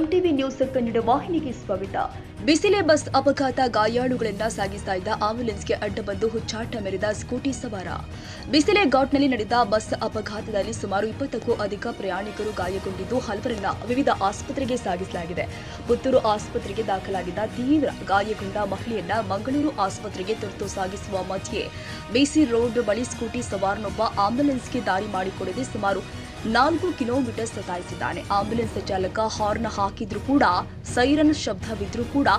MTV news Kannada ವಾಹಿನಿಗೆ ಸ್ವಾಗತ. ಬಿಸಿಲೆ ಬಸ್ ಅಪಘಾತ, ಗಾಯಾಳುಗಳನ್ನ ಸಾಗಿಸ್ತಾ ಇದ್ದ ಆಂಬ್ಯುಲೆನ್ಸ್ಗೆ ಅಡ್ಡ ಬಂದು ಹುಚ್ಚಾಟ ಮೆರೆದ ಸ್ಕೂಟಿ ಸವಾರ. ಬಿಸಿಲೆ ಘಾಟ್ನಲ್ಲಿ ನಡೆದ ಬಸ್ ಅಪಘಾತದಲ್ಲಿ ಸುಮಾರು 20ಕ್ಕೂ ಅಧಿಕ ಪ್ರಯಾಣಿಕರು ಗಾಯಗೊಂಡಿದ್ದು ಹಲವರನ್ನ ವಿವಿಧ ಆಸ್ಪತ್ರೆಗೆ ಸಾಗಿಸಲಾಗಿದೆ. ಪುತ್ತೂರು ಆಸ್ಪತ್ರೆಗೆ ದಾಖಲಾಗಿದ್ದ ತೀವ್ರ ಗಾಯಗೊಂಡ ಮಹಿಳೆಯನ್ನ ಮಂಗಳೂರು ಆಸ್ಪತ್ರೆಗೆ ತುರ್ತು ಸಾಗಿಸುವ ಮಧ್ಯೆ ಬಿಸಿ ರೋಡ್ ಬಳಿ ಸ್ಕೂಟಿ ಸವಾರನೊಬ್ಬ ಆಂಬ್ಯುಲೆನ್ಸ್ಗೆ ದಾರಿ ಮಾಡಿಕೊಡದೆ ಸುಮಾರು 4 ಕಿಲೋಮೀಟರ್ ಸತಾಯಿಸಿದ್ದಾನೆ. ಆಂಬ್ಯುಲೆನ್ಸ್ ಚಾಲಕ ಹಾರ್ನ್ ಹಾಕಿದ್ರೂ ಕೂಡ, ಸೈರನ್ ಶಬ್ದವಿದ್ರೂ ಕೂಡ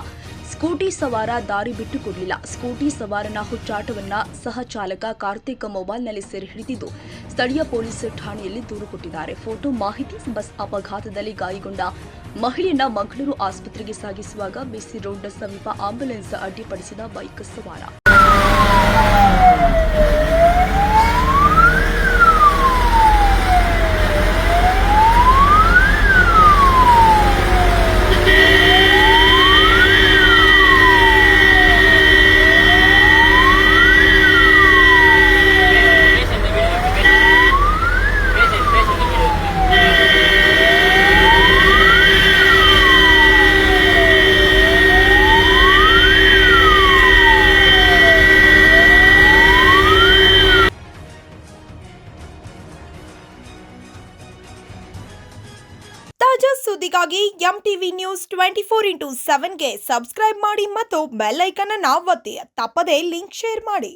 ಸ್ಕೂಟಿ ಸವಾರ ದಾರಿ ಬಿಟ್ಟುಕೊಡಲಿಲ್ಲ. ಸ್ಕೂಟಿ ಸವಾರನ ಹುಚ್ಚಾಟವನ್ನ ಸಹ ಚಾಲಕ ಕಾರ್ತಿಕ್ ಮೊಬೈಲ್ನಲ್ಲಿ ಸೆರೆ ಹಿಡಿದಿದ್ದು ಸ್ಥಳೀಯ ಪೊಲೀಸ್ ಠಾಣೆಯಲ್ಲಿ ದೂರು ಕೊಟ್ಟಿದ್ದಾರೆ. ಫೋಟೋ ಮಾಹಿತಿ. ಬಸ್ ಅಪಘಾತದಲ್ಲಿ ಗಾಯಗೊಂಡ ಮಹಿಳೆಯನ್ನ ಮಂಗಳೂರು ಆಸ್ಪತ್ರೆಗೆ ಸಾಗಿಸುವಾಗ ಬಿಸಿ ರೋಡ್ ಸಮೀಪ ಆಂಬ್ಯುಲೆನ್ಸ್ ಅಡ್ಡಿಪಡಿಸಿದ ಬೈಕ್ ಸವಾರ. ತಾಜಾ ಸುದ್ದಿಗಾಗಿ ಎಂಟಿವಿ ನ್ಯೂಸ್ 24x7ಗೆ ಸಬ್ಸ್ಕ್ರೈಬ್ ಮಾಡಿ ಮತ್ತು ಬೆಲ್ ಐಕಾನ್ ಅನ್ನು ಒತ್ತಿ. ತಪ್ಪದೇ ಲಿಂಕ್ ಶೇರ್ ಮಾಡಿ.